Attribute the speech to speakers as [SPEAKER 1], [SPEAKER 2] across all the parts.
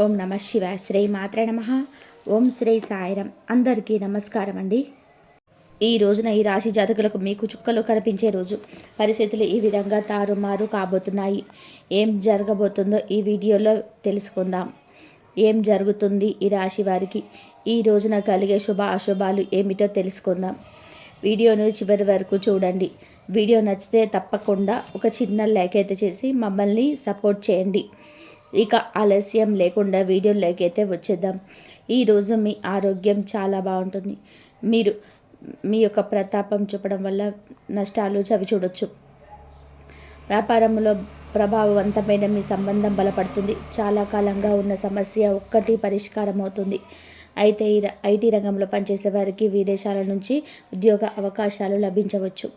[SPEAKER 1] ఓం నమ శివాయ. శ్రీ మాత్రే నమ. ఓం శ్రీ సాయిరం. అందరికీ నమస్కారం అండి. ఈ రోజున ఈ రాశి జాతకులకు మీకు చుక్కలు కనిపించే రోజు. పరిస్థితులు ఈ విధంగా తారుమారు కాబోతున్నాయి. ఏం జరగబోతుందో ఈ వీడియోలో తెలుసుకుందాం. ఏం జరుగుతుంది ఈ రాశి వారికి, ఈ రోజున కలిగే శుభ అశుభాలు ఏమిటో తెలుసుకుందాం. వీడియోను చివరి వరకు చూడండి. వీడియో నచ్చితే తప్పకుండా ఒక చిన్న లైక్ అయితే చేసి మమ్మల్ని సపోర్ట్ చేయండి. ఇక ఆలస్యం లేకుండా వీడియోలోకి అయితే వచ్చేద్దాం. ఈరోజు మీ ఆరోగ్యం చాలా బాగుంటుంది. మీరు మీ యొక్క ప్రతాపం చూపడం వల్ల నష్టాలు చవి చూడొచ్చు. వ్యాపారంలో ప్రభావవంతమైన మీ సంబంధం బలపడుతుంది. చాలా కాలంగా ఉన్న సమస్య ఒక్కటి పరిష్కారం అవుతుంది. అయితే ఐటీ రంగంలో పనిచేసే వారికి విదేశాల నుంచి ఉద్యోగ అవకాశాలు లభించవచ్చు.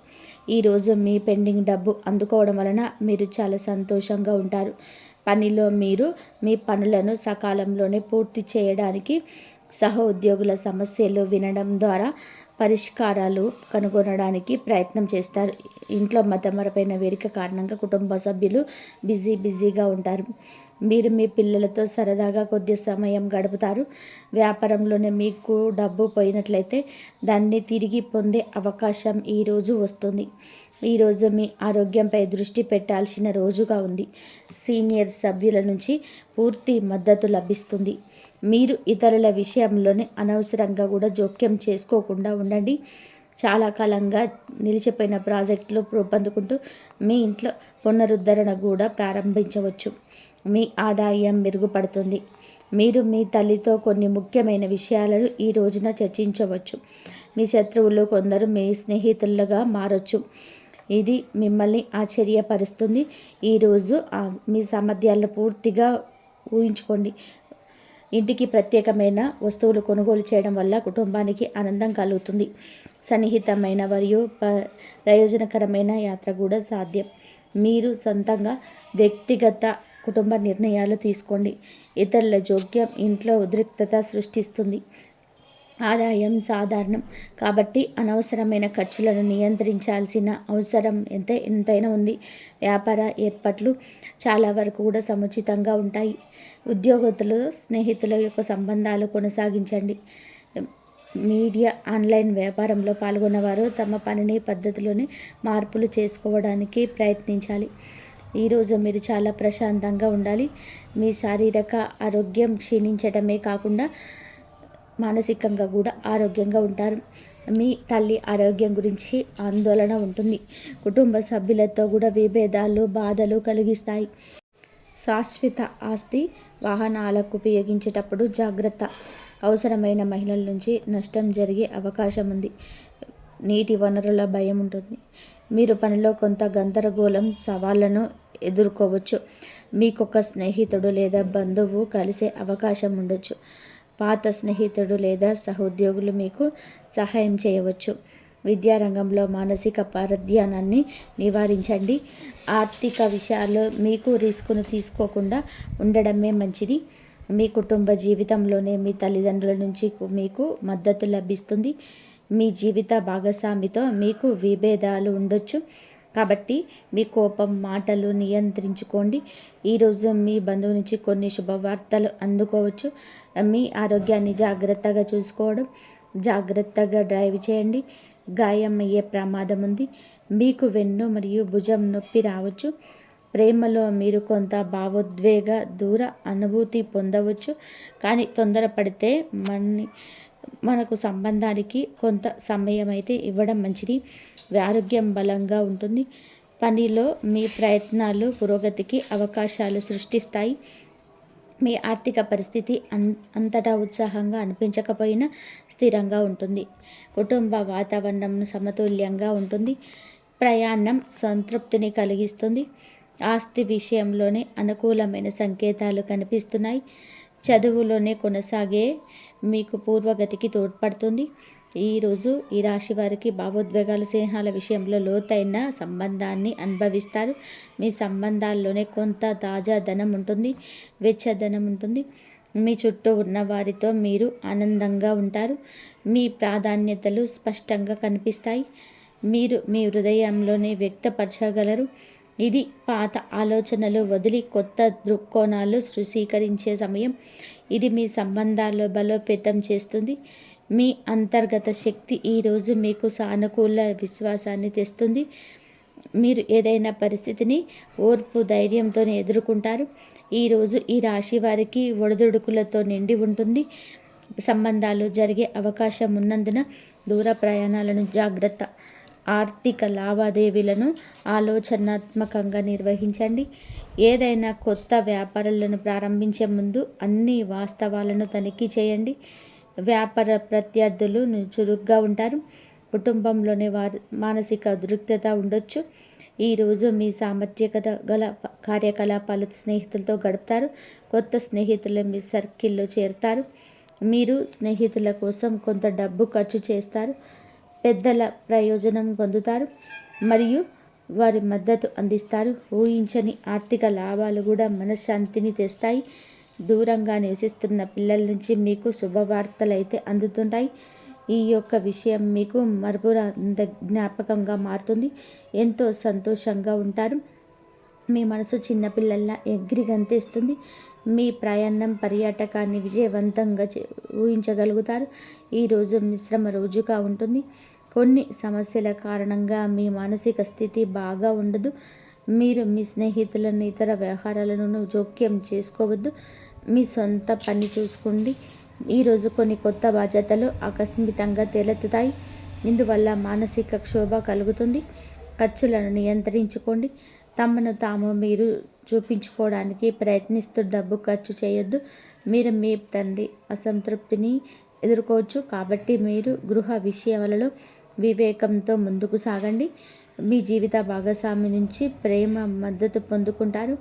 [SPEAKER 1] ఈరోజు మీ పెండింగ్ డబ్బు అందుకోవడం వలన మీరు చాలా సంతోషంగా ఉంటారు. పనిలో మీరు మీ పనులను సకాలంలోనే పూర్తి చేయడానికి, సహ ఉద్యోగుల సమస్యలు వినడం ద్వారా పరిష్కారాలు కనుగొనడానికి ప్రయత్నం చేస్తారు. ఇంట్లో మతమరపైన వేదిక కారణంగా కుటుంబ సభ్యులు బిజీగా ఉంటారు. మీరు మీ పిల్లలతో సరదాగా కొద్ది సమయం గడుపుతారు. వ్యాపారంలోనే మీకు డబ్బు పోయినట్లయితే దాన్ని తిరిగి పొందే అవకాశం ఈరోజు వస్తుంది. ఈరోజు మీ ఆరోగ్యంపై దృష్టి పెట్టాల్సిన రోజుగా ఉంది. సీనియర్ సభ్యుల నుంచి పూర్తి మద్దతు లభిస్తుంది. మీరు ఇతరుల విషయంలోనే అనవసరంగా కూడా జోక్యం చేసుకోకుండా ఉండండి. చాలా కాలంగా నిలిచిపోయిన ప్రాజెక్టులు రూపొందుకుంటూ మీ ఇంట్లో పునరుద్ధరణ కూడా ప్రారంభించవచ్చు. మీ ఆదాయం మెరుగుపడుతుంది. మీరు మీ తల్లితో కొన్ని ముఖ్యమైన విషయాలను ఈ రోజున చర్చించవచ్చు. మీ శత్రువులు కొందరు మీ స్నేహితులుగా మారొచ్చు. ఇది మిమ్మల్ని ఆశ్చర్యపరుస్తుంది. ఈరోజు మీ సామర్థ్యాలను పూర్తిగా ఊహించుకోండి. ఇంటికి ప్రత్యేకమైన వస్తువులు కొనుగోలు చేయడం వల్ల కుటుంబానికి ఆనందం కలుగుతుంది. సన్నిహితమైన మరియు ప్రయోజనకరమైన యాత్ర కూడా సాధ్యం. మీరు సొంతంగా వ్యక్తిగత కుటుంబ నిర్ణయాలు తీసుకోండి. ఇతరుల జోక్యం ఇంట్లో ఉద్రిక్తత సృష్టిస్తుంది. ఆదాయం సాధారణం కాబట్టి అనవసరమైన ఖర్చులను నియంత్రించాల్సిన అవసరం ఎంతైనా ఉంది. వ్యాపార ఏర్పాట్లు చాలా వరకు కూడా సముచితంగా ఉంటాయి. ఉద్యోగస్తులు స్నేహితుల యొక్క సంబంధాలు కొనసాగించండి. మీడియా ఆన్లైన్ వ్యాపారంలో పాల్గొన్నవారు తమ పనిని పద్ధతిలోనే మార్పులు చేసుకోవడానికి ప్రయత్నించాలి. ఈరోజు మీరు చాలా ప్రశాంతంగా ఉండాలి. మీ శారీరక ఆరోగ్యం క్షీణించడమే కాకుండా మానసికంగా కూడా ఆరోగ్యంగా ఉంటారు. మీ తల్లి ఆరోగ్యం గురించి ఆందోళన ఉంటుంది. కుటుంబ సభ్యులతో కూడా విభేదాలు బాధలు కలిగిస్తాయి. శాశ్వత ఆస్తి వాహనాలకు ఉపయోగించేటప్పుడు జాగ్రత్త. అవసరమైన మహిళల నుంచి నష్టం జరిగే అవకాశం ఉంది. నీటి వనరుల భయం ఉంటుంది. మీరు పనిలో కొంత గందరగోళం సవాళ్లను ఎదుర్కోవచ్చు. మీకొక స్నేహితుడు లేదా బంధువు కలిసే అవకాశం ఉండొచ్చు. పాత స్నేహితుడు లేదా సహోద్యోగులు మీకు సహాయం చేయవచ్చు. విద్యారంగంలో మానసిక పరధ్యానాన్ని నివారించండి. ఆర్థిక విషయాల్లో మీకు రిస్కును తీసుకోకుండా ఉండడమే మంచిది. మీ కుటుంబ జీవితంలోనే మీ తల్లిదండ్రుల నుంచి మీకు మద్దతు లభిస్తుంది. మీ జీవిత భాగస్వామితో మీకు విభేదాలు ఉండొచ్చు కాబట్టి మీ కోపం మాటలు నియంత్రించుకోండి. ఈరోజు మీ బంధువు నుంచి కొన్ని శుభవార్తలు అందుకోవచ్చు. మీ ఆరోగ్యాన్ని జాగ్రత్తగా చూసుకోవడం, జాగ్రత్తగా డ్రైవ్ చేయండి. గాయం అయ్యే ప్రమాదం ఉంది. మీకు వెన్ను మరియు భుజం నొప్పి రావచ్చు. ప్రేమలో మీరు కొంత భావోద్వేగ దూర అనుభూతి పొందవచ్చు. కానీ తొందరపడితే మనకు సంబంధానికి కొంత సమయం అయితే ఇవ్వడం మంచిది. ఆరోగ్యం బలంగా ఉంటుంది. పనిలో మీ ప్రయత్నాలు పురోగతికి అవకాశాలు సృష్టిస్తాయి. మీ ఆర్థిక పరిస్థితి అంతటా ఉత్సాహంగా అనిపించకపోయినా స్థిరంగా ఉంటుంది. కుటుంబ వాతావరణం సమతుల్యంగా ఉంటుంది. ప్రయాణం సంతృప్తిని కలిగిస్తుంది. ఆస్తి విషయంలోనే అనుకూలమైన సంకేతాలు కనిపిస్తున్నాయి. చదువులోనే కొనసాగే మీకు పూర్వగతికి తోడ్పడుతుంది. ఈరోజు ఈ రాశి వారికి భావోద్వేగాలు స్నేహాల విషయంలో లోతైన సంబంధాన్ని అనుభవిస్తారు. మీ సంబంధాల్లోనే కొంత తాజాదనం ఉంటుంది, వెచ్చదనం ఉంటుంది. మీ చుట్టూ ఉన్న వారితో మీరు ఆనందంగా ఉంటారు. మీ ప్రాధాన్యతలు స్పష్టంగా కనిపిస్తాయి. మీరు మీ హృదయంలోనే వ్యక్తపరచగలరు. ఇది పాత ఆలోచనలు వదిలి కొత్త దృక్కోణాలు స్వీకరించే సమయం. ఇది మీ సంబంధాల్లో బలోపేతం చేస్తుంది. మీ అంతర్గత శక్తి ఈరోజు మీకు సానుకూల విశ్వాసాన్ని తెస్తుంది. మీరు ఏదైనా పరిస్థితిని ఓర్పు ధైర్యంతో ఎదుర్కొంటారు. ఈరోజు ఈ రాశి వారికి ఒడిదుడుకులతో నిండి ఉంటుంది. సంబంధాలు జరిగే అవకాశం ఉన్నందున దూర ప్రయాణాలను జాగ్రత్త. ఆర్థిక లావాదేవీలను ఆలోచనాత్మకంగా నిర్వహించండి. ఏదైనా కొత్త వ్యాపారాలను ప్రారంభించే ముందు అన్ని వాస్తవాలను తనిఖీ చేయండి. వ్యాపార ప్రత్యర్థులు చురుగ్గా ఉంటారు. కుటుంబంలోని వారి మానసిక ఉద్రిక్తత ఉండొచ్చు. ఈరోజు మీ సామర్థ్యత గల కార్యకలాపాలు స్నేహితులతో గడుపుతారు. కొత్త స్నేహితులు మీ సర్కిల్లో చేరుతారు. మీరు స్నేహితుల కోసం కొంత డబ్బు ఖర్చు చేస్తారు. పెద్దల ప్రయోజనం పొందుతారు మరియు వారి మద్దతు అందిస్తారు. ఊహించని ఆర్థిక లాభాలు కూడా మనశ్శాంతిని తెస్తాయి. దూరంగా నివసిస్తున్న పిల్లల నుంచి మీకు శుభవార్తలు అయితే అందుతుంటాయి. ఈ యొక్క విషయం మీకు మరపురాంత జ్ఞాపకంగా మారుతుంది. ఎంతో సంతోషంగా ఉంటారు. మీ మనసు చిన్నపిల్లల్లా ఎగిరి గంతేస్తుంది. మీ ప్రయాణం పర్యాటకాన్ని విజయవంతంగా ఊహించగలుగుతారు. ఈరోజు మిశ్రమ రోజుగా ఉంటుంది. కొన్ని సమస్యల కారణంగా మీ మానసిక స్థితి బాగా ఉండదు. మీరు మీ స్నేహితులను ఇతర వ్యవహారాలను జోక్యం చేసుకోవద్దు. మీ సొంత పని చూసుకోండి. ఈరోజు కొన్ని కొత్త బాధ్యతలు ఆకస్మికంగా తలెత్తుతాయి. ఇందువల్ల మానసిక క్షోభ కలుగుతుంది. ఖర్చులను నియంత్రించుకోండి. తమను తాము మీరు చూపించుకోవడానికి ప్రయత్నిస్తూ డబ్బు ఖర్చు చేయొద్దు. మీరు మీ తండ్రి అసంతృప్తిని ఎదుర్కోవచ్చు. కాబట్టి మీరు గృహ విషయాలలో వివేకంతో ముందుకు సాగండి. మీ జీవిత భాగస్వామి నుంచి ప్రేమ మద్దతు పొందుకుంటారు.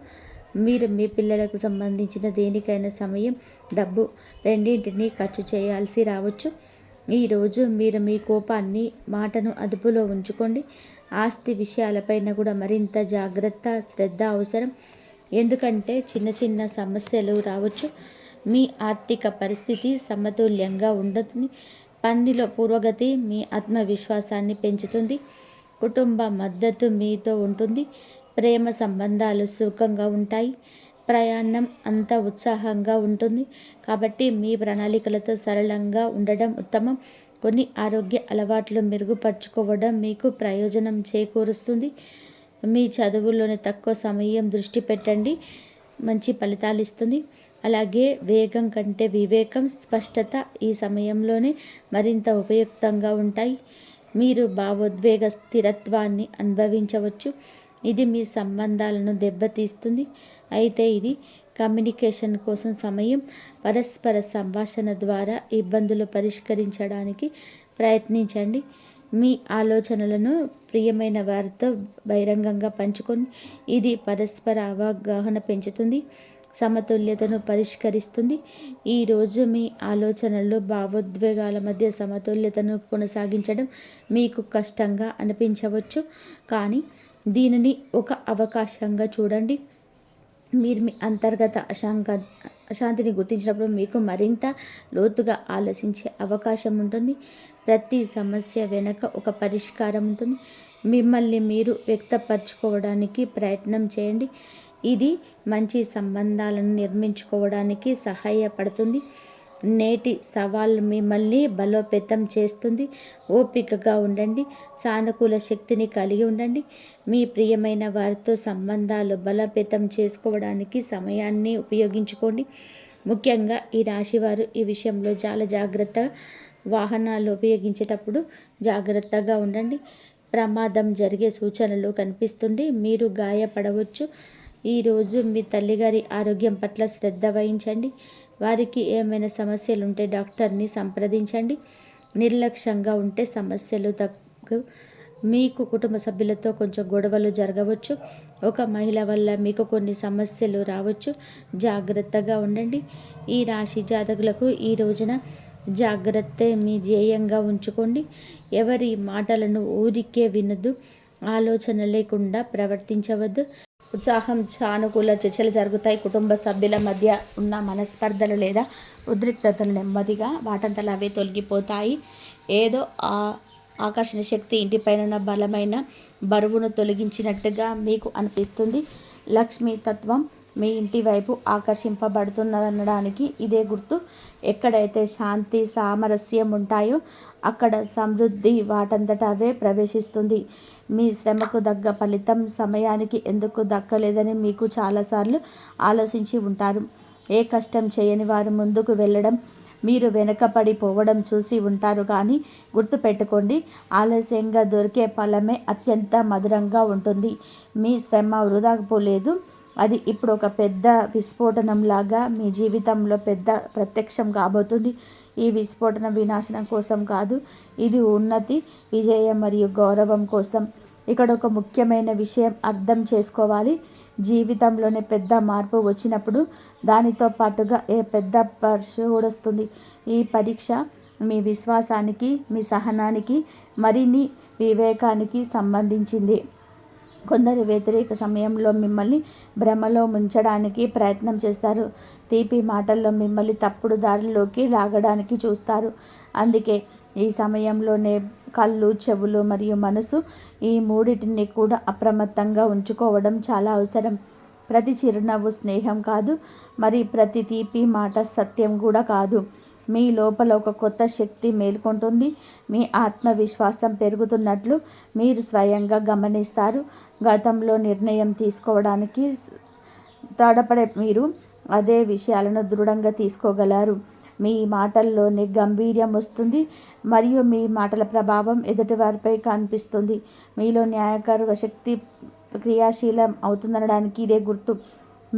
[SPEAKER 1] మీరు మీ పిల్లలకు సంబంధించిన దేనికైనా సమయం, డబ్బు రెండింటినీ ఖర్చు చేయాల్సి రావచ్చు. ఈరోజు మీరు మీ కోపాన్ని, మాటను అదుపులో ఉంచుకోండి. ఆస్తి విషయాలపైన కూడా మరింత జాగ్రత్త, శ్రద్ధ అవసరం. ఎందుకంటే చిన్న చిన్న సమస్యలు రావచ్చు. మీ ఆర్థిక పరిస్థితి సమతుల్యంగా ఉండదు. పనిలో పురోగతి మీ ఆత్మవిశ్వాసాన్ని పెంచుతుంది. కుటుంబ మద్దతు మీతో ఉంటుంది. ప్రేమ సంబంధాలు సుఖంగా ఉంటాయి. ప్రయాణం అంతా ఉత్సాహంగా ఉంటుంది. కాబట్టి మీ ప్రణాళికలతో సరళంగా ఉండడం ఉత్తమం. కొన్ని ఆరోగ్య అలవాట్లు మెరుగుపరుచుకోవడం మీకు ప్రయోజనం చేకూరుస్తుంది. మీ చదువుల్లోనే తక్కువ సమయం దృష్టి పెట్టండి, మంచి ఫలితాలు ఇస్తుంది. అలాగే వేగం కంటే వివేకం, స్పష్టత ఈ సమయంలోనే మరింత ఉపయుక్తంగా ఉంటాయి. మీరు భావోద్వేగ స్థిరత్వాన్ని అనుభవించవచ్చు. ఇది మీ సంబంధాలను దెబ్బతీస్తుంది. అయితే ఇది కమ్యూనికేషన్ కోసం సమయం. పరస్పర సంభాషణ ద్వారా ఇబ్బందులు పరిష్కరించడానికి ప్రయత్నించండి. మీ ఆలోచనలను ప్రియమైన వారితో బహిరంగంగా పంచుకోండి. ఇది పరస్పర అవగాహన పెంచుతుంది, సమతుల్యతను పరిష్కరిస్తుంది. ఈరోజు మీ ఆలోచనలు, భావోద్వేగాల మధ్య సమతుల్యతను కొనసాగించడం మీకు కష్టంగా అనిపించవచ్చు. కానీ దీనిని ఒక అవకాశంగా చూడండి. మీరు మీ అంతర్గత అశాంతిని గుర్తించినప్పుడు మీకు మరింత లోతుగా ఆలోచించే అవకాశం ఉంటుంది. ప్రతి సమస్య వెనుక ఒక పరిష్కారం ఉంటుంది. మిమ్మల్ని మీరు వ్యక్తపరచుకోవడానికి ప్రయత్నం చేయండి. ఇది మంచి సంబంధాలను నిర్మించుకోవడానికి సహాయపడుతుంది. నేటి సవాల్ మిమ్మల్ని బలోపేతం చేస్తుంది. ఓపికగా ఉండండి, సానుకూల శక్తిని కలిగి ఉండండి. మీ ప్రియమైన వారితో సంబంధాలు బలోపేతం చేసుకోవడానికి సమయాన్ని ఉపయోగించుకోండి. ముఖ్యంగా ఈ రాశివారు ఈ విషయంలో చాలా జాగ్రత్తగా, వాహనాలు ఉపయోగించేటప్పుడు జాగ్రత్తగా ఉండండి. ప్రమాదం జరిగే సూచనలు కనిపిస్తుంది. మీరు గాయపడవచ్చు. ఈరోజు మీ తల్లిగారి ఆరోగ్యం పట్ల శ్రద్ధ వహించండి. వారికి ఏమైనా సమస్యలు ఉంటే డాక్టర్ని సంప్రదించండి. నిర్లక్ష్యంగా ఉంటే సమస్యలు మీకు కుటుంబ సభ్యులతో కొంచెం గొడవలు జరగవచ్చు. ఒక మహిళ వల్ల మీకు కొన్ని సమస్యలు రావచ్చు. జాగ్రత్తగా ఉండండి. ఈ రాశి జాతకులకు ఈ రోజున జాగ్రత్తే మీ ధ్యేయంగా ఉంచుకోండి. ఎవరి మాటలను ఊరికే వినొద్దు. ఆలోచన లేకుండా ప్రవర్తించవద్దు. ఉత్సాహం, సానుకూల చర్చలు జరుగుతాయి. కుటుంబ సభ్యుల మధ్య ఉన్న మనస్పర్ధలు లేదా ఉద్రిక్తతలు నెమ్మదిగా వాటంతలా అవే తొలగిపోతాయి. ఏదో ఆకర్షణ శక్తి, ఇంటిపైన ఉన్న బలమైన బరువును తొలగించినట్టుగా మీకు అనిపిస్తుంది. లక్ష్మీ తత్వం మీ ఇంటి వైపు ఆకర్షింపబడుతున్నదనడానికి ఇదే గుర్తు. ఎక్కడైతే శాంతి సామరస్యం ఉంటాయో అక్కడ సమృద్ధి వాటంతట అవే ప్రవేశిస్తుంది. మీ శ్రమకు తగ్గ ఫలితం సమయానికి ఎందుకు దక్కలేదని మీకు చాలాసార్లు ఆలోచించి ఉంటారు. ఏ కష్టం చేయని వారు ముందుకు వెళ్ళడం, మీరు వెనకపడిపోవడం చూసి ఉంటారు. కానీ గుర్తుపెట్టుకోండి, ఆలస్యంగా దొరికే ఫలమే అత్యంత మధురంగా ఉంటుంది. మీ శ్రమ వృధా పోలేదు. అది ఇప్పుడు ఒక పెద్ద విస్ఫోటనంలాగా మీ జీవితంలో పెద్ద ప్రత్యక్షం కాబోతుంది. ఈ విస్ఫోటనం వినాశనం కోసం కాదు, ఇది ఉన్నతి, విజయం మరియు గౌరవం కోసం. ఇక్కడ ఒక ముఖ్యమైన విషయం అర్థం చేసుకోవాలి. జీవితంలోనే పెద్ద మార్పు వచ్చినప్పుడు దానితో పాటుగా ఏ పెద్ద పరీక్ష కూడా వస్తుంది. ఈ పరీక్ష మీ విశ్వాసానికి, మీ సహనానికి, మరిన్ని వివేకానికి సంబంధించింది. కొందరు వ్యతిరేక సమయంలో మిమ్మల్ని భ్రమలో ముంచడానికి ప్రయత్నం చేస్తారు. తీపి మాటల్లో మిమ్మల్ని తప్పుడు దారిలోకి లాగడానికి చూస్తారు. అందుకే ఈ సమయంలోనే కళ్ళు, చెవులు మరియు మనసు, ఈ మూడింటిని కూడా అప్రమత్తంగా ఉంచుకోవడం చాలా అవసరం. ప్రతి చిరునవ్వు స్నేహం కాదు, మరి ప్రతి తీపి మాట సత్యం కూడా కాదు. మీ లోపల ఒక కొత్త శక్తి మేల్కొంటుంది. మీ ఆత్మవిశ్వాసం పెరుగుతున్నట్లు మీరు స్వయంగా గమనిస్తారు. గతంలో నిర్ణయం తీసుకోవడానికి తడపడే మీరు అదే విషయాలను దృఢంగా తీసుకోగలరు. మీ మాటల్లోనే గంభీర్యం వస్తుంది మరియు మీ మాటల ప్రభావం ఎదుటివారిపై కనిపిస్తుంది. మీలో న్యాయకారుక శక్తి క్రియాశీలం అవుతుందనడానికి ఇదే గుర్తు.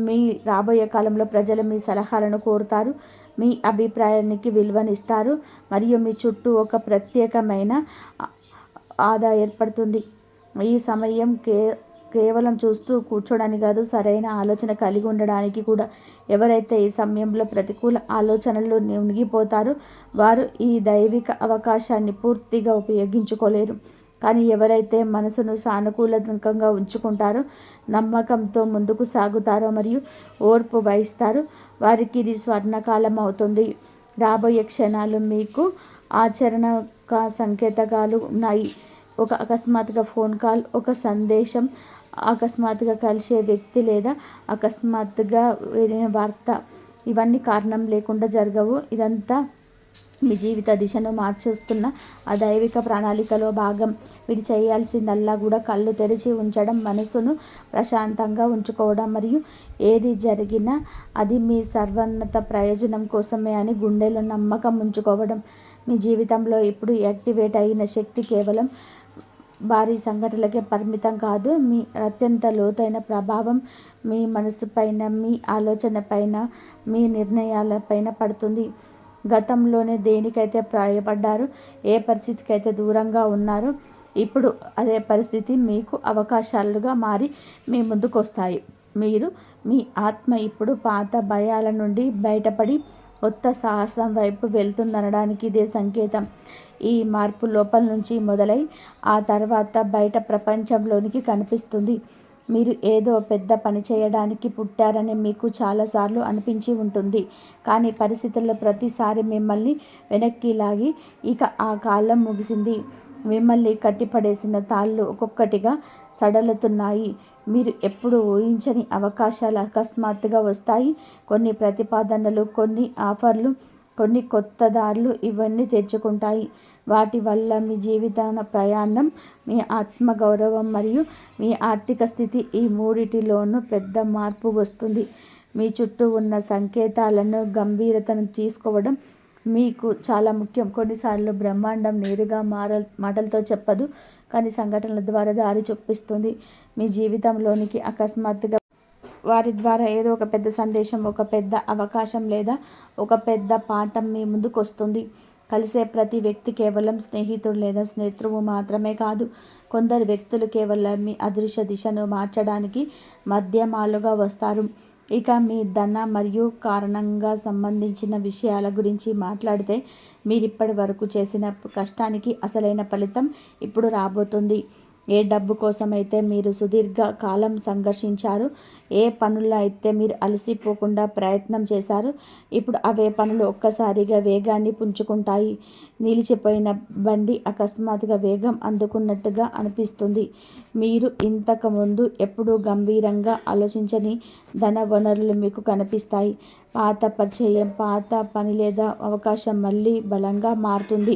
[SPEAKER 1] మీ రాబోయే కాలంలో ప్రజలు మీ సలహాలను కోరుతారు, మీ అభిప్రాయానికి విలువనిస్తారు మరియు మీ చుట్టూ ఒక ప్రత్యేకమైన ఆదా ఏర్పడుతుంది. ఈ సమయం కేవలం చూస్తూ కూర్చోడానికి కాదు, సరైన ఆలోచన కలిగి ఉండడానికి కూడా. ఎవరైతే ఈ సమయంలో ప్రతికూల ఆలోచనలు మునిగిపోతారో వారు ఈ దైవిక అవకాశాన్ని పూర్తిగా ఉపయోగించుకోలేరు. కానీ ఎవరైతే మనసును సానుకూలంగా ఉంచుకుంటారో, నమ్మకంతో ముందుకు సాగుతారో మరియు ఓర్పు వహిస్తారో వారికి ఇది స్వర్ణకాలం అవుతుంది. రాబోయే క్షణాలు మీకు ఆచరణక సంకేతాలు ఉన్నాయి. ఒక అకస్మాత్తుగా ఫోన్ కాల్, ఒక సందేశం, అకస్మాత్తుగా కలిసే వ్యక్తి లేదా అకస్మాత్తుగా వినే వార్త. ఇవన్నీ కారణం లేకుండా జరగవు. ఇదంతా మీ జీవిత దిశను మార్చేస్తున్న ఆ దైవిక ప్రణాళికలో భాగం. మీరు చేయాల్సిందల్లా కూడా కళ్ళు తెరిచి ఉంచడం, మనసును ప్రశాంతంగా ఉంచుకోవడం మరియు ఏది జరిగినా అది మీ సర్వోన్నత ప్రయోజనం కోసమే అని గుండెలో నమ్మకం ఉంచుకోవడం. మీ జీవితంలో ఇప్పుడు యాక్టివేట్ అయిన శక్తి కేవలం భారీ సంఘటనలకే పరిమితం కాదు. మీ అత్యంత లోతైన ప్రభావం మీ మనసు పైన, మీ ఆలోచన పైన, మీ నిర్ణయాలపైన పడుతుంది. గతంలోనే దేనికైతే భయపడ్డారో, ఏ పరిస్థితికైతే దూరంగా ఉన్నారో, ఇప్పుడు అదే పరిస్థితి మీకు అవకాశాలుగా మారి మీ ముందుకు వస్తాయి. మీరు మీ ఆత్మ ఇప్పుడు పాత భయాల నుండి బయటపడి కొత్త సాహసం వైపు వెళ్తుందనడానికి ఇదే సంకేతం. ఈ మార్పు లోపల నుంచి మొదలై ఆ తర్వాత బయట ప్రపంచంలోనికి కనిపిస్తుంది. మీరు ఏదో పెద్ద పని చేయడానికి పుట్టారని మీకు చాలాసార్లు అనిపించి ఉంటుంది. కానీ పరిస్థితుల్లో ప్రతిసారి మిమ్మల్ని వెనక్కి లాగి ఇక ఆ కాలం ముగిసింది. మిమ్మల్ని కట్టిపడేసిన తాళ్ళు ఒక్కొక్కటిగా సడలుతున్నాయి. మీరు ఎప్పుడు ఊహించని అవకాశాలు అకస్మాత్తుగా వస్తాయి. కొన్ని ప్రతిపాదనలు, కొన్ని ఆఫర్లు, కొన్ని కొత్త దారులు ఇవన్నీ తెచ్చుకుంటాయి. వాటి వల్ల మీ జీవిత ప్రయాణం, మీ ఆత్మగౌరవం మరియు మీ ఆర్థిక స్థితి, ఈ మూడిటిలోనూ పెద్ద మార్పు వస్తుంది. మీ చుట్టూ ఉన్న సంకేతాలను గంభీరతను తీసుకోవడం మీకు చాలా ముఖ్యం. కొన్నిసార్లు బ్రహ్మాండం నేరుగా మాటలతో చెప్పదు, కానీ సంఘటనల ద్వారా దారి చూపిస్తుంది. మీ జీవితంలోనికి అకస్మాత్తుగా వారి ద్వారా ఏదో ఒక పెద్ద సందేశం, ఒక పెద్ద అవకాశం లేదా ఒక పెద్ద పాఠం మీ ముందుకు వస్తుంది. కలిసే ప్రతి వ్యక్తి కేవలం స్నేహితుడు లేదా స్నేహితుడు మాత్రమే కాదు. కొందరు వ్యక్తులు కేవలం మీ అదృశ్య దిశను మార్చడానికి మాధ్యమాలుగా వస్తారు. ఇక మీ ధన మరియు కారణంగా సంబంధించిన విషయాల గురించి మాట్లాడితే, మీరిప్పటి వరకు చేసిన కష్టానికి అసలైన ఫలితం ఇప్పుడు రాబోతుంది. ఏ డబ్బు కోసమైతే మీరు సుదీర్ఘ కాలం సంఘర్షించారు, ఏ పనుల్లో అయితే మీరు అలసిపోకుండా ప్రయత్నం చేశారు, ఇప్పుడు అవే పనులు ఒక్కసారిగా వేగాన్ని పుంజుకుంటాయి. నిలిచిపోయిన బండి అకస్మాత్తుగా వేగం అందుకున్నట్టుగా అనిపిస్తుంది. మీరు ఇంతకుముందు ఎప్పుడూ గంభీరంగా ఆలోచించని ధన వనరులు మీకు కనిపిస్తాయి. పాత పరిచయం, పాత పని లేదా అవకాశం మళ్ళీ బలంగా మారుతుంది.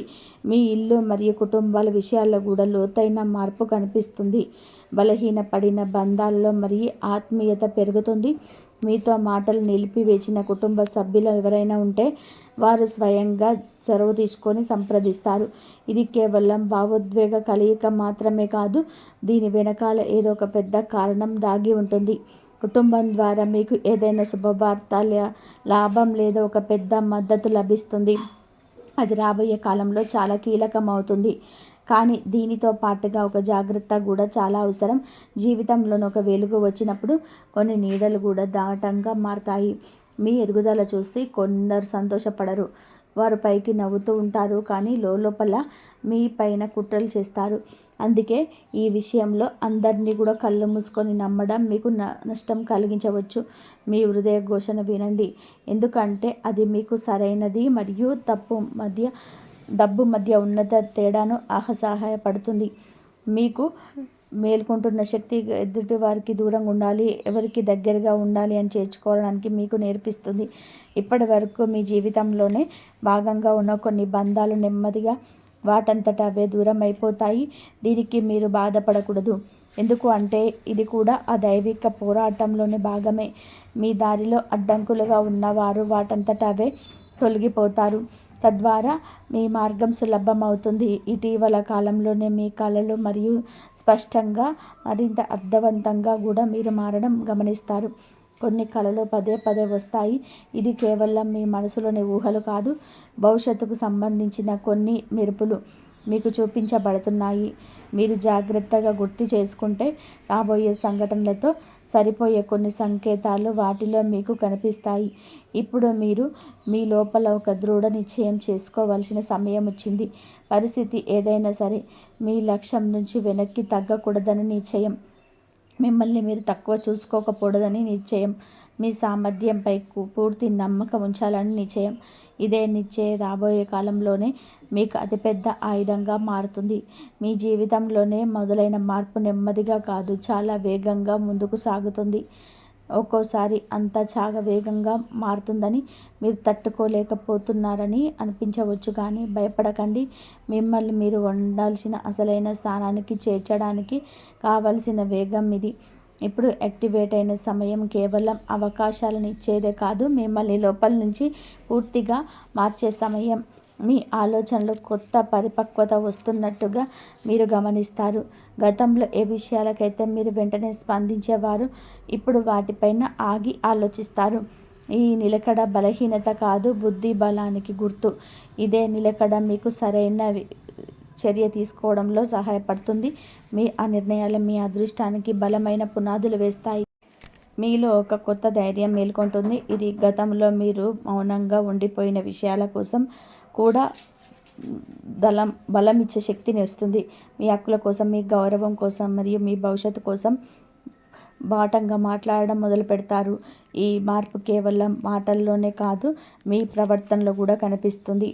[SPEAKER 1] మీ ఇల్లు మరియు కుటుంబాల విషయాల్లో కూడా లోతైన మార్పు కనిపిస్తుంది. బలహీనపడిన బంధాల్లో మరియు ఆత్మీయత పెరుగుతుంది. మీతో మాటలు నిలిపివేసిన కుటుంబ సభ్యులు ఎవరైనా ఉంటే వారు స్వయంగా చొరవ తీసుకొని సంప్రదిస్తారు. ఇది కేవలం భావోద్వేగ కలయిక మాత్రమే కాదు, దీని వెనకాల ఏదో ఒక పెద్ద కారణం దాగి ఉంటుంది. కుటుంబం ద్వారా మీకు ఏదైనా శుభవార్త, లాభం లేదా ఒక పెద్ద మద్దతు లభిస్తుంది. అది రాబోయే కాలంలో చాలా కీలకమవుతుంది. కానీ దీనితో పాటుగా ఒక జాగ్రత్త కూడా చాలా అవసరం. జీవితంలోని ఒక వెలుగు వచ్చినప్పుడు కొన్ని నీడలు కూడా దాటంగా మారతాయి. మీ ఎదుగుదల చూసి కొందరు సంతోషపడరు. వారు పైకి నవ్వుతూ ఉంటారు, కానీ లోపల మీ పైన కుట్రలు చేస్తారు. అందుకే ఈ విషయంలో అందరినీ కూడా కళ్ళు మూసుకొని నమ్మడం మీకు నష్టం కలిగించవచ్చు. మీ హృదయ ఘోషణ వినండి, ఎందుకంటే అది మీకు సరైనది మరియు డబ్బు మధ్య ఉన్నత తేడాను సహాయపడుతుంది. మీకు మేల్కొంటున్న శక్తి ఎదుటి వారికి దూరంగా ఉండాలి, ఎవరికి దగ్గరగా ఉండాలి అని చేర్చుకోవడానికి మీకు నేర్పిస్తుంది. ఇప్పటి వరకు మీ జీవితంలోనే భాగంగా ఉన్న కొన్ని బంధాలు నెమ్మదిగా వాటంతట అవే దూరం అయిపోతాయి. దీనికి మీరు బాధపడకూడదు, ఎందుకు అంటే ఇది కూడా ఆ దైవిక పోరాటంలోని భాగమే. మీ దారిలో అడ్డంకులుగా ఉన్నవారు వాటంతట అవే తొలగిపోతారు. తద్వారా మీ మార్గం సులభమవుతుంది. ఇటీవల కాలంలోనే మీ కళలు మరియు స్పష్టంగా మరింత అర్థవంతంగా కూడా మీరు మారడం గమనిస్తారు. కొన్ని కళలు పదే పదే వస్తాయి. ఇది కేవలం మీ మనసులోని ఊహలు కాదు, భవిష్యత్తుకు సంబంధించిన కొన్ని మెరుపులు మీకు చూపించబడుతున్నాయి. మీరు జాగ్రత్తగా గుర్తు చేసుకుంటే రాబోయే సంఘటనలతో సరిపోయే కొన్ని సంకేతాలు వాటిలో మీకు కనిపిస్తాయి. ఇప్పుడు మీరు మీ లోపల ఒక దృఢ నిశ్చయం చేసుకోవాల్సిన సమయం వచ్చింది. పరిస్థితి ఏదైనా సరే మీ లక్ష్యం నుంచి వెనక్కి తగ్గకూడదని నిశ్చయం. మిమ్మల్ని మీరు తక్కువ చూసుకోకూడదని నిశ్చయం. మీ సామర్థ్యంపై పూర్తి నమ్మకం ఉంచాలని నిశ్చయం. ఇదే నిశ్చయం రాబోయే కాలంలోనే మీకు అతిపెద్ద ఆయుధంగా మారుతుంది. మీ జీవితంలోనే మొదలైన మార్పు నెమ్మదిగా కాదు, చాలా వేగంగా ముందుకు సాగుతుంది. ఒక్కోసారి అంతా చాలా వేగంగా మారుతుందని మీరు తట్టుకోలేకపోతున్నారని అనిపించవచ్చు, కానీ భయపడకండి. మిమ్మల్ని మీరు ఉండాల్సిన అసలైన స్థానానికి చేర్చడానికి కావలసిన వేగం ఇది. ఇప్పుడు యాక్టివేట్ అయిన సమయం కేవలం అవకాశాలను ఇచ్చేదే కాదు, మిమ్మల్ని లోపల నుంచి పూర్తిగా మార్చే సమయం. మీ ఆలోచనలు కొత్త పరిపక్వత వస్తున్నట్టుగా మీరు గమనిస్తారు. గతంలో ఏ విషయాలకైతే మీరు వెంటనే స్పందించేవారు, ఇప్పుడు వాటిపైన ఆగి ఆలోచిస్తారు. ఈ నిలకడ బలహీనత కాదు, బుద్ధి బలానికి గుర్తు. ఇదే నిలకడ మీకు సరైన చర్య తీసుకోవడంలో సహాయపడుతుంది. మీ ఆ నిర్ణయాలు మీ అదృష్టానికి బలమైన పునాదులు వేస్తాయి. మీలో ఒక కొత్త ధైర్యం మేల్కొంటుంది. ఇది గతంలో మీరు మౌనంగా ఉండిపోయిన విషయాల కోసం కూడా బలం ఇచ్చే శక్తిని ఇస్తుంది. మీ హక్కుల కోసం, మీ గౌరవం కోసం మరియు మీ భవిష్యత్తు కోసం బాటంగా మాట్లాడడం మొదలు పెడతారు. ఈ మార్పు కేవలం మాటల్లోనే కాదు, మీ ప్రవర్తనలో కూడా కనిపిస్తుంది.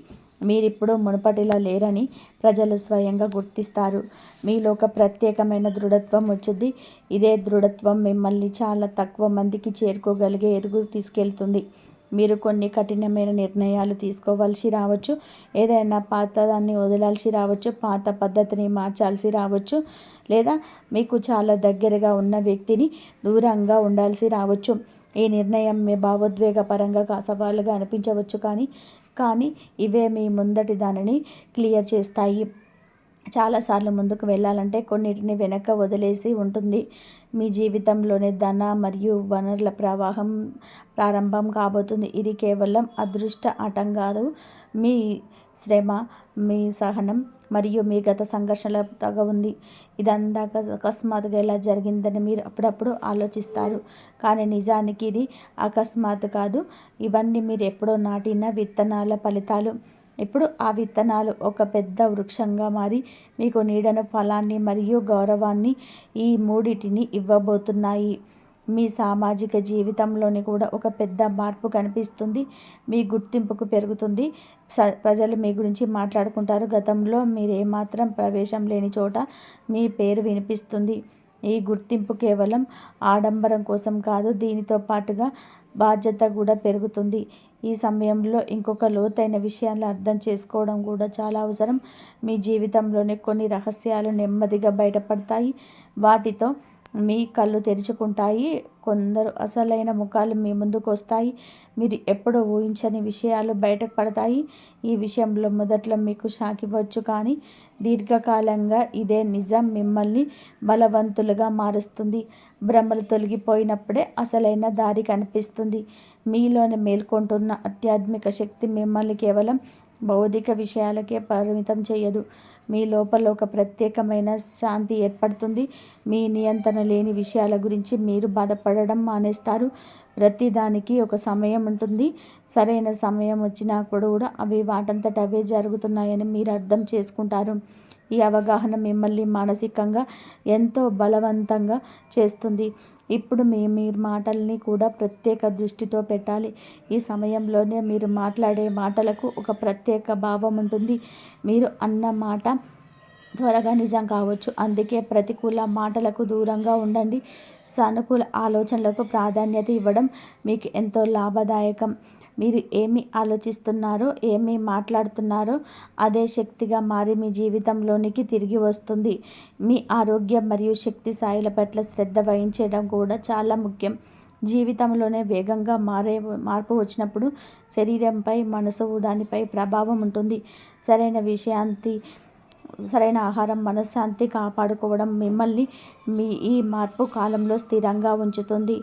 [SPEAKER 1] మీరిప్పుడు మునుపటిలా లేరని ప్రజలు స్వయంగా గుర్తిస్తారు. మీలో ఒక ప్రత్యేకమైన దృఢత్వం వచ్చింది. ఇదే దృఢత్వం మిమ్మల్ని చాలా తక్కువ మందికి చేరుకోగలిగే ఎదుగు తీసుకెళ్తుంది. మీరు కొన్ని కఠినమైన నిర్ణయాలు తీసుకోవాల్సి రావచ్చు, ఏదైనా పాతదాన్ని వదలాల్సి రావచ్చు, పాత పద్ధతిని మార్చాల్సి రావచ్చు, లేదా మీకు చాలా దగ్గరగా ఉన్న వ్యక్తిని దూరంగా ఉండాల్సి రావచ్చు. ఈ నిర్ణయం మీ భావోద్వేగ పరంగా సవాలుగా అనిపించవచ్చు, కానీ ఇవే మీ ముందటి దానిని క్లియర్ చేస్తాయి. చాలాసార్లు ముందుకు వెళ్ళాలంటే కొన్నిటిని వెనక వదిలేసి ఉంటుంది. మీ జీవితంలోని ధన మరియు వనరుల ప్రవాహం ప్రారంభం కాబోతుంది. ఇది కేవలం అదృష్ట ఆటం కాదు, మీ శ్రమ, మీ సహనం మరియు మీ గత సంఘర్షణల తగ ఉంది. ఇదంతా అకస్మాత్తుగా ఎలా జరిగిందని మీరు అప్పుడప్పుడు ఆలోచిస్తారు, కానీ నిజానికి ఇది అకస్మాత్తు కాదు. ఇవన్నీ మీరు ఎప్పుడో నాటిన విత్తనాల ఫలితాలు. ఇప్పుడు ఆ విత్తనాలు ఒక పెద్ద వృక్షంగా మారి మీకు నీడను, ఫలాన్ని మరియు గౌరవాన్ని ఈ మూడిటిని ఇవ్వబోతున్నాయి. మీ సామాజిక జీవితంలోని కూడా ఒక పెద్ద మార్పు కనిపిస్తుంది. మీ గుర్తింపుకు పెరుగుతుంది. ప్రజలు మీ గురించి మాట్లాడుకుంటారు. గతంలో మీరేమాత్రం ప్రవేశం లేని చోట మీ పేరు వినిపిస్తుంది. ఈ గుర్తింపు కేవలం ఆడంబరం కోసం కాదు, దీనితో పాటుగా బాధ్యత కూడా పెరుగుతుంది. ఈ సమయంలో ఇంకొక లోతైన విషయాన్ని అర్థం చేసుకోవడం కూడా చాలా అవసరం. మీ జీవితంలోని కొన్ని రహస్యాలు నెమ్మదిగా బయటపడతాయి. వాటితో మీ కళ్ళు తెరుచుకుంటాయి. కొందరు అసలైన ముఖాలు మీ ముందుకు వస్తాయి. మీరు ఎప్పుడూ ఊహించని విషయాలు బయటకు పడతాయి. ఈ విషయంలో మొదట్లో మీకు షాక్ ఇవ్వచ్చు, కానీ దీర్ఘకాలంగా ఇదే నిజం మిమ్మల్ని బలవంతులుగా మారుస్తుంది. భ్రమలు తొలగిపోయినప్పుడే అసలైన దారి కనిపిస్తుంది. మీలోని మేల్కొంటున్న ఆధ్యాత్మిక శక్తి మిమ్మల్ని కేవలం భౌతిక విషయాలకే పరిమితం చేయదు. మీ లోపల ఒక ప్రత్యేకమైన శాంతి ఏర్పడుతుంది. మీ నియంత్రణ లేని విషయాల గురించి మీరు బాధపడడం మానేస్తారు. ప్రతిదానికి ఒక సమయం ఉంటుంది. సరైన సమయం వచ్చినప్పుడు కూడా అవి వాటంతట అవే జరుగుతున్నాయని మీరు అర్థం చేసుకుంటారు. ఈ అవగాహన మిమ్మల్ని మానసికంగా ఎంతో బలవంతంగా చేస్తుంది. ఇప్పుడు మీరు మాటల్ని కూడా ప్రత్యేక దృష్టితో పెట్టాలి. ఈ సమయంలోనే మీరు మాట్లాడే మాటలకు ఒక ప్రత్యేక భావం ఉంటుంది. మీరు అన్న మాట త్వరగా నిజం కావచ్చు. అందుకే ప్రతికూల మాటలకు దూరంగా ఉండండి. సానుకూల ఆలోచనలకు ప్రాధాన్యత ఇవ్వడం మీకు ఎంతో లాభదాయకం. మీరు ఏమి ఆలోచిస్తున్నారో, ఏమి మాట్లాడుతున్నారో అదే శక్తిగా మారి మీ జీవితంలోనికి తిరిగి వస్తుంది. మీ ఆరోగ్యం మరియు శక్తి స్థాయిల పట్ల శ్రద్ధ వహించడం కూడా చాలా ముఖ్యం. జీవితంలోనే వేగంగా మార్పు వచ్చినప్పుడు శరీరంపై, మనసు దానిపై ప్రభావం ఉంటుంది. సరైన ఆహారం, మనశ్శాంతి కాపాడుకోవడం మిమ్మల్ని ఈ మార్పు కాలంలో స్థిరంగా ఉంచుతుంది.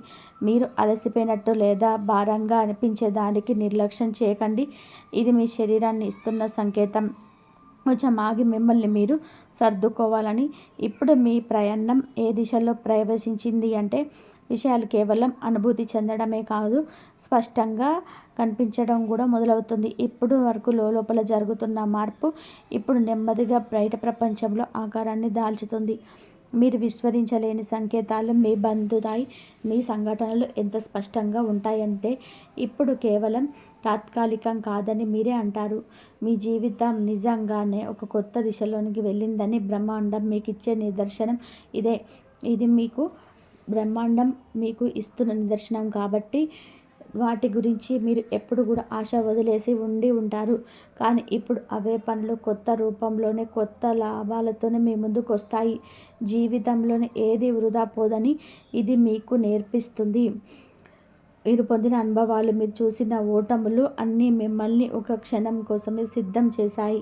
[SPEAKER 1] మీరు అలసిపోయినట్టు లేదా భారంగా అనిపించే దానికి నిర్లక్ష్యం చేయకండి. ఇది మీ శరీరాన్ని ఇస్తున్న సంకేతం. కొంచెం ఆగి మిమ్మల్ని మీరు సర్దుకోవాలని. ఇప్పుడు మీ ప్రయాణం ఏ దిశలో ప్రవేశించింది అంటే, విషయాలు కేవలం అనుభూతి చెందడమే కాదు, స్పష్టంగా కనిపించడం కూడా మొదలవుతుంది. ఇప్పుడు వరకు లోపల జరుగుతున్న మార్పు ఇప్పుడు నెమ్మదిగా బయట ప్రపంచంలో ఆకారాన్ని దాల్చుతుంది. మీరు విస్మరించలేని సంకేతాలు మీ బంధుతాయి. మీ సంఘటనలు ఎంత స్పష్టంగా ఉంటాయంటే, ఇప్పుడు కేవలం తాత్కాలికం కాదని మీరే అంటారు. మీ జీవితం నిజంగానే ఒక కొత్త దిశలోనికి వెళ్ళిందని బ్రహ్మాండం మీకు ఇచ్చే నిదర్శనం ఇదే. ఇది బ్రహ్మాండం మీకు ఇస్తున్న నిదర్శనం కాబట్టి వాటి గురించి మీరు ఎప్పుడు కూడా ఆశ వదిలేసి ఉంటారు. కానీ ఇప్పుడు అవే పనులు కొత్త రూపంలోనే, కొత్త లాభాలతోనే మీ ముందుకు వస్తాయి. జీవితంలోని ఏది వృధా పోదని ఇది మీకు నేర్పిస్తుంది. మీరు పొందిన అనుభవాలు, మీరు చూసిన ఓటములు అన్నీ మిమ్మల్ని ఒక క్షణం కోసమే సిద్ధం చేశాయి.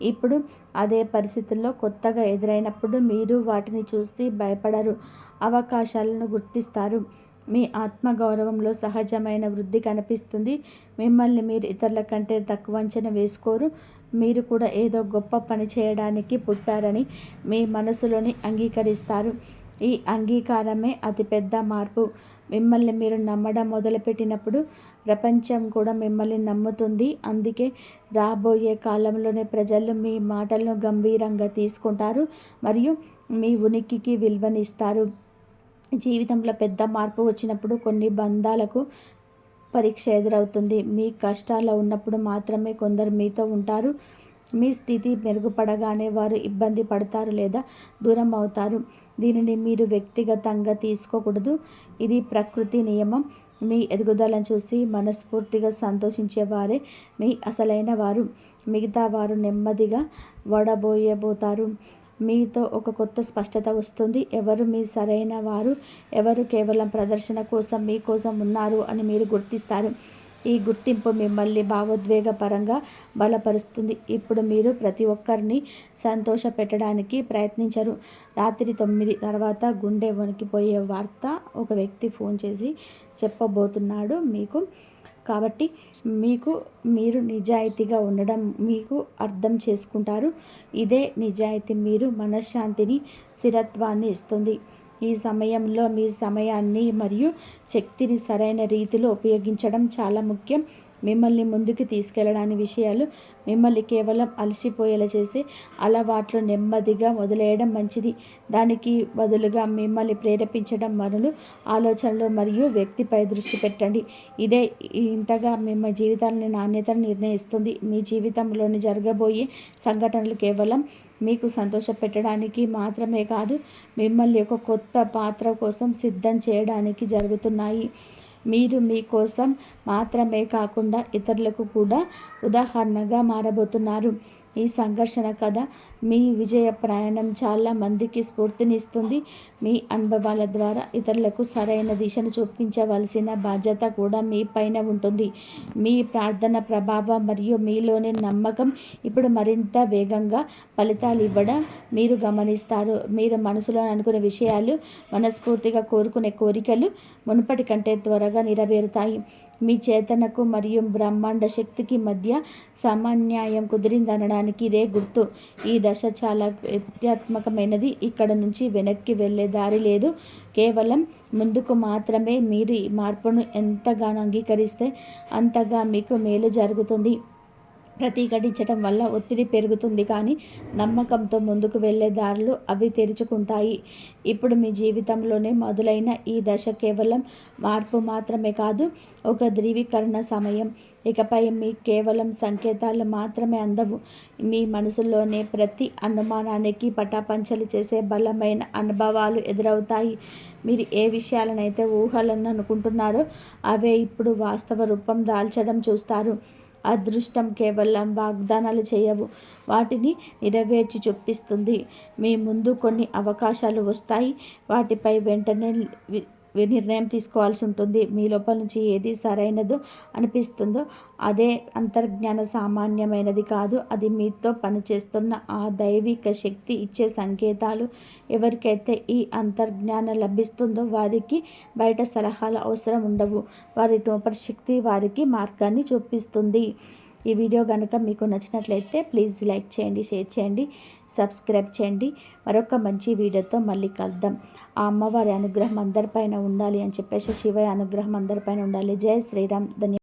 [SPEAKER 1] ఇప్పుడు అదే పరిస్థితుల్లో కొత్తగా ఎదురైనప్పుడు మీరు వాటిని చూసి భయపడరు, అవకాశాలను గుర్తిస్తారు. మీ ఆత్మగౌరవంలో సహజమైన వృద్ధి కనిపిస్తుంది. మిమ్మల్ని మీరు ఇతరుల కంటే తక్కువ అంచనా వేసుకోరు. మీరు కూడా ఏదో గొప్ప పని చేయడానికి పుట్టారని మీ మనసులోని అంగీకరిస్తారు. ఈ అంగీకారమే అతిపెద్ద మార్పు. మిమ్మల్ని మీరు నమ్మడం మొదలుపెట్టినప్పుడు ప్రపంచం కూడా మిమ్మల్ని నమ్ముతుంది. అందుకే రాబోయే కాలంలోనే ప్రజలు మీ మాటలను గంభీరంగా తీసుకుంటారు మరియు మీ ఉనికికి విలువనిస్తారు. జీవితంలో పెద్ద మార్పు వచ్చినప్పుడు కొన్ని బంధాలకు పరీక్ష ఎదురవుతుంది. మీ కష్టాల్లో ఉన్నప్పుడు మాత్రమే కొందరు మీతో ఉంటారు. మీ స్థితి మెరుగుపడగానే వారు ఇబ్బంది పడతారు లేదా దూరం అవుతారు. దీనిని మీరు వ్యక్తిగతంగా తీసుకోకూడదు. ఇది ప్రకృతి నియమం. మీ ఎదుగుదలను చూసి మనస్ఫూర్తిగా సంతోషించేవారే మీ అసలైన వారు. మిగతా వారు నెమ్మదిగా వడబోయబోతారు. మీతో ఒక కొత్త స్పష్టత వస్తుంది. ఎవరు మీ సరైన వారు, ఎవరు కేవలం ప్రదర్శన కోసం మీ కోసం ఉన్నారు అని మీరు గుర్తిస్తారు. ఈ గుర్తింపు మిమ్మల్ని భావోద్వేగపరంగా బలపరుస్తుంది. ఇప్పుడు మీరు ప్రతి ఒక్కరిని సంతోష పెట్టడానికి ప్రయత్నించరు. రాత్రి 9 తర్వాత గుండె వణికిపోయే వార్త ఒక వ్యక్తి ఫోన్ చేసి చెప్పబోతున్నాడు మీకు. కాబట్టి మీరు నిజాయితీగా ఉండడం మీకు అర్థం చేసుకుంటారు. ఇదే నిజాయితీ మీరు మనశ్శాంతిని, స్థిరత్వాన్ని ఇస్తుంది. ఈ సమయంలో మీ సమయాన్ని మరియు శక్తిని సరైన రీతిలో ఉపయోగించడం చాలా ముఖ్యం. మిమ్మల్ని ముందుకు తీసుకెళ్ళడాని విషయాలు మిమ్మల్ని కేవలం అలసిపోయేలా చేసే అలవాట్లు నెమ్మదిగా వదిలేయడం మంచిది. దానికి బదులుగా మిమ్మల్ని ప్రేరేపించడం మనులు ఆలోచనలు మరియు వ్యక్తిపై దృష్టి పెట్టండి. ఇదే ఇంతగా మిమ్మల్ని జీవితాలని నాణ్యతను నిర్ణయిస్తుంది. మీ జీవితంలోని జరగబోయే సంఘటనలు కేవలం మీకు సంతోషపెట్టడానికి మాత్రమే కాదు, మిమ్మల్ని ఒక కొత్త పాత్ర కోసం సిద్ధం చేయడానికి జరుగుతున్నాయి. మీరు మీకోసం మాత్రమే కాకుండా ఇతరులకు కూడా ఉదాహరణగా మారబోతున్నారు. ఈ సంఘర్షణ కథ మీ విజయ ప్రయాణం చాలా మందికి స్ఫూర్తినిస్తుంది. మీ అనుభవాల ద్వారా ఇతరులకు సరైన దిశను చూపించవలసిన బాధ్యత కూడా మీ పైన ఉంటుంది. మీ ప్రార్థన ప్రభావం మరియు మీలోని నమ్మకం ఇప్పుడు మరింత వేగంగా ఫలితాలు ఇవ్వడం మీరు గమనిస్తారు. మీరు మనసులో అనుకునే విషయాలు, మనస్ఫూర్తిగా కోరుకునే కోరికలు మునుపటి కంటే త్వరగా నెరవేరుతాయి. మీ చేతనకు మరియు బ్రహ్మాండ శక్తికి మధ్య సమన్వయం కుదిరిందనడానికి ఇదే గుర్తు. ఈ దశ చాలా వ్యత్యాత్మకమైనది. ఇక్కడ నుంచి వెనక్కి వెళ్ళే దారి లేదు, కేవలం ముందుకు మాత్రమే. మీరు ఈ మార్పును ఎంతగానో అంగీకరిస్తే అంతగా మీకు మేలు జరుగుతుంది. ప్రతిఘటించడం వల్ల ఒత్తిడి పెరుగుతుంది, కానీ నమ్మకంతో ముందుకు వెళ్ళే దారులు అవి తెరుచుకుంటాయి. ఇప్పుడు మీ జీవితంలోనే మొదలైన ఈ దశ కేవలం మార్పు మాత్రమే కాదు, ఒక ధృవీకరణ సమయం. ఇకపై మీ కేవలం సంకేతాలు మాత్రమే అందవు. మీ మనసులోనే ప్రతి అనుమానానికి పటాపంచలు చేసే బలమైన అనుభవాలు ఎదురవుతాయి. మీరు ఏ విషయాలనైతే ఊహలను అనుకుంటున్నారో అవే ఇప్పుడు వాస్తవ రూపం దాల్చడం చూస్తారు. అదృష్టం కేవలం వాగ్దానాలు చేయవు, వాటిని నెరవేర్చి చూపిస్తుంది. మీ ముందు కొన్ని అవకాశాలు వస్తాయి, వాటిపై వెంటనే నిర్ణయం తీసుకోవాల్సి ఉంటుంది. మీ లోపల నుంచి ఏది సరైనదో అనిపిస్తుందో అదే అంతర్జ్ఞాన సామాన్యమైనది కాదు, అది మీతో పనిచేస్తున్న ఆ దైవిక శక్తి ఇచ్చే సంకేతాలు. ఎవరికైతే ఈ అంతర్జ్ఞానం లభిస్తుందో వారికి బయట సలహాలు అవసరం ఉండవు. వారి లోపల శక్తి వారికి మార్గాన్ని చూపిస్తుంది. ఈ వీడియో కనుక మీకు నచ్చినట్లయితే ప్లీజ్ లైక్ చేయండి, షేర్ చేయండి, సబ్స్క్రైబ్ చేయండి. మరొక మంచి వీడియోతో మళ్ళీ కలుద్దాం. ఆ అమ్మవారి అనుగ్రహం అందరిపైన ఉండాలి అని చెప్పేసి, శివయ్య అనుగ్రహం అందరిపైన ఉండాలి. జై శ్రీరామ్. ధన్యవాదాలు.